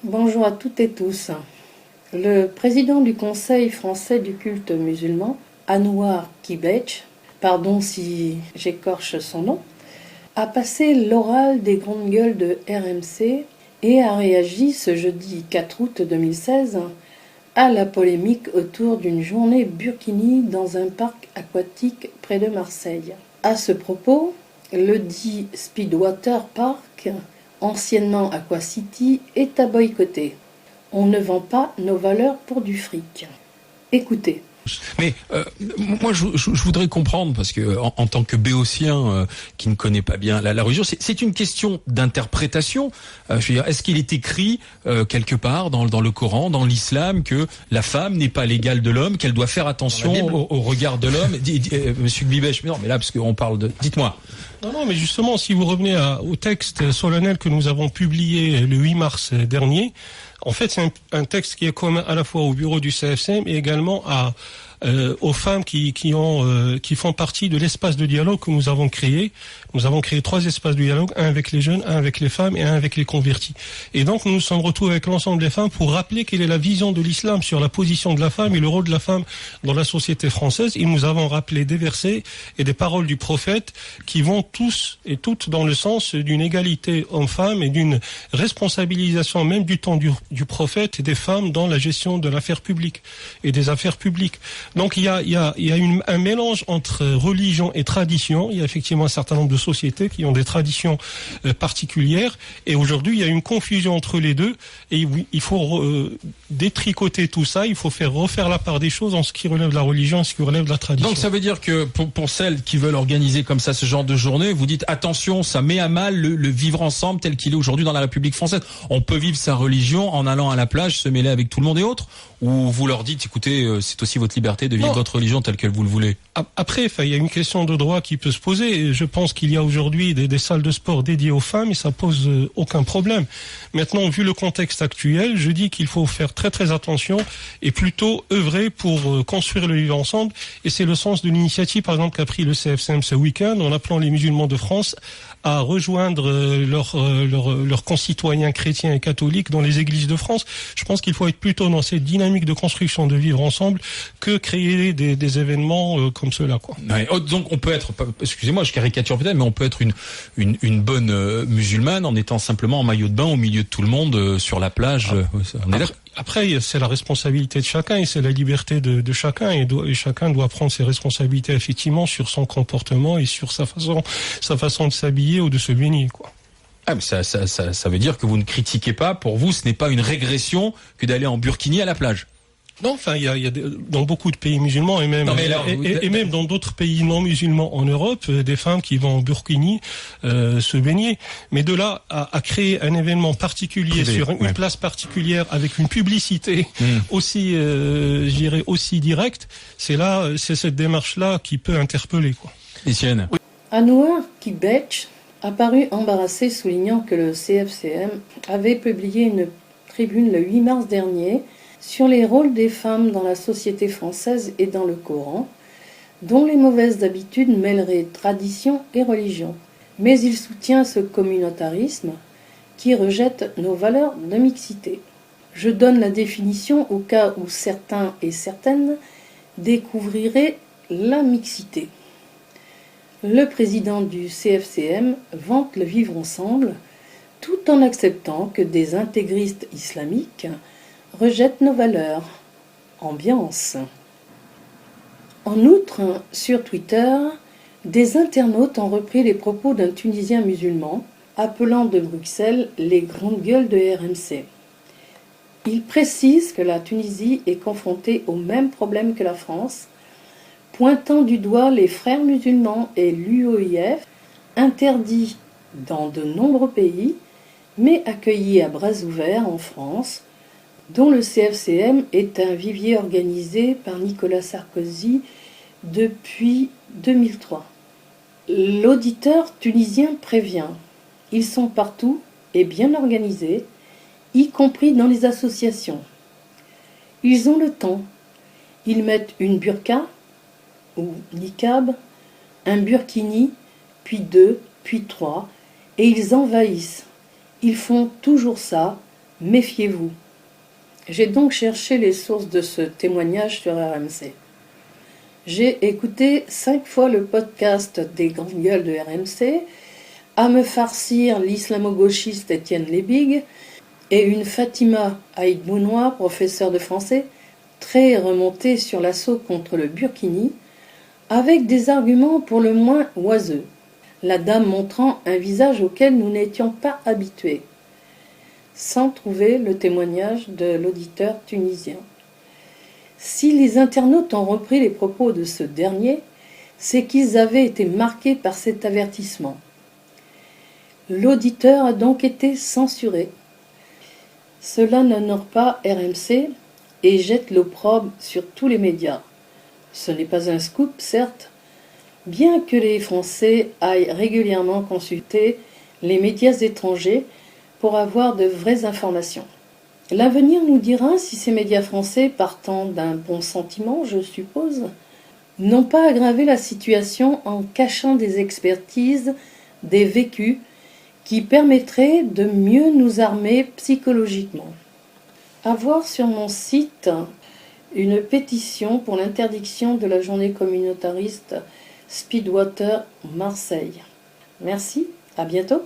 Bonjour à toutes et tous. Le président du Conseil français du culte musulman, Anouar Kibech, pardon si j'écorche son nom, a passé l'oral des grandes gueules de RMC et a réagi ce jeudi 4 août 2016 à la polémique autour d'une journée burkini dans un parc aquatique près de Marseille. À ce propos, le dit Speedwater Park, anciennement Aquacity, est à boycotter. On ne vend pas nos valeurs pour du fric. Écoutez. Mais moi, je voudrais comprendre, parce que en tant que béotien qui ne connaît pas bien la religion, c'est une question d'interprétation. Je veux dire, est-ce qu'il est écrit quelque part dans le Coran, dans l'islam, que la femme n'est pas l'égale de l'homme, qu'elle doit faire attention au regard de l'homme? Monsieur Gbibech, non, mais là, parce qu'on parle de... Dites-moi. Non, mais justement, si vous revenez au texte solennel que nous avons publié le 8 mars dernier, en fait, c'est un texte qui est commun à la fois au bureau du CFCM et également aux femmes qui font partie de l'espace de dialogue que nous avons créé. Nous avons créé 3 espaces de dialogue, un avec les jeunes, un avec les femmes et un avec les convertis. Et donc, nous nous sommes retrouvés avec l'ensemble des femmes pour rappeler quelle est la vision de l'islam sur la position de la femme et le rôle de la femme dans la société française. Et nous avons rappelé des versets et des paroles du prophète qui vont tous et toutes dans le sens d'une égalité homme-femme et d'une responsabilisation même du temps du prophète et des femmes dans la gestion de l'affaire publique et des affaires publiques. Donc il y a un mélange entre religion et tradition. Il y a effectivement un certain nombre de sociétés qui ont des traditions particulières. Et aujourd'hui, il y a une confusion entre les deux. Et il faut détricoter tout ça. Il faut refaire la part des choses en ce qui relève de la religion et ce qui relève de la tradition. Donc ça veut dire que pour celles qui veulent organiser comme ça ce genre de journée, vous dites attention, ça met à mal le vivre ensemble tel qu'il est aujourd'hui dans la République française. On peut vivre sa religion en allant à la plage, se mêler avec tout le monde et autres? Ou vous leur dites, écoutez, c'est aussi votre liberté de vivre votre religion telle que vous le voulez? Après, il y a une question de droit qui peut se poser. Je pense qu'il y a aujourd'hui des salles de sport dédiées aux femmes et ça pose aucun problème. Maintenant, vu le contexte actuel, je dis qu'il faut faire très très attention et plutôt œuvrer pour construire le vivre ensemble. Et c'est le sens de l'initiative, par exemple, qu'a pris le CFCM ce week-end en appelant les musulmans de France à rejoindre leurs concitoyens chrétiens et catholiques dans les églises de France. Je pense qu'il faut être plutôt dans cette dynamique de construction de vivre ensemble que créer des événements comme cela, quoi. Ouais, donc on peut être, excusez-moi, je caricature peut-être, mais on peut être une bonne musulmane en étant simplement en maillot de bain au milieu de tout le monde sur la plage. Après, c'est la responsabilité de chacun et c'est la liberté de chacun et chacun doit prendre ses responsabilités effectivement sur son comportement et sur sa façon de s'habiller ou de se baigner, quoi. Ah, mais ça veut dire que vous ne critiquez pas. Pour vous, ce n'est pas une régression que d'aller en burkini à la plage. Non, enfin, il y a dans beaucoup de pays musulmans et même et même dans d'autres pays non musulmans en Europe, des femmes qui vont en burkini se baigner. Mais de là à créer un événement particulier privé, sur une place particulière avec une publicité aussi, je dirais aussi directe, c'est cette démarche-là qui peut interpeller, quoi. Etienne. Anouar Kibech a paru embarrassé, soulignant que le CFCM avait publié une tribune le 8 mars dernier sur les rôles des femmes dans la société française et dans le Coran, dont les mauvaises habitudes mêleraient tradition et religion. Mais il soutient ce communautarisme qui rejette nos valeurs de mixité. Je donne la définition au cas où certains et certaines découvriraient la mixité. Le président du CFCM vante le vivre ensemble tout en acceptant que des intégristes islamiques rejettent nos valeurs. Ambiance. En outre, sur Twitter, des internautes ont repris les propos d'un Tunisien musulman appelant de Bruxelles les grandes gueules de RMC. Il précise que la Tunisie est confrontée au même problème que la France, pointant du doigt les frères musulmans et l'UOIF, interdits dans de nombreux pays, mais accueillis à bras ouverts en France, dont le CFCM est un vivier organisé par Nicolas Sarkozy depuis 2003. L'auditeur tunisien prévient, ils sont partout et bien organisés, y compris dans les associations. Ils ont le temps. Ils mettent une burqa ou niqab, un burkini, puis 2, puis 3, et ils envahissent. Ils font toujours ça, Méfiez-vous. J'ai donc cherché les sources de ce témoignage sur RMC. J'ai écouté 5 fois le podcast des grandes gueules de RMC, à me farcir l'islamo-gauchiste Étienne Lebig et une Fatima Aïd-Bounois, professeure de français, très remontée sur l'assaut contre le burkini, avec des arguments pour le moins oiseux, la dame montrant un visage auquel nous n'étions pas habitués, sans trouver le témoignage de l'auditeur tunisien. Si les internautes ont repris les propos de ce dernier, c'est qu'ils avaient été marqués par cet avertissement. L'auditeur a donc été censuré. Cela n'honore pas RMC et jette l'opprobre sur tous les médias. Ce n'est pas un scoop, certes, bien que les Français aillent régulièrement consulter les médias étrangers pour avoir de vraies informations. L'avenir nous dira si ces médias français, partant d'un bon sentiment, je suppose, n'ont pas aggravé la situation en cachant des expertises, des vécus, qui permettraient de mieux nous armer psychologiquement. À voir sur mon site une pétition pour l'interdiction de la journée communautariste Speedwater Marseille. Merci, à bientôt.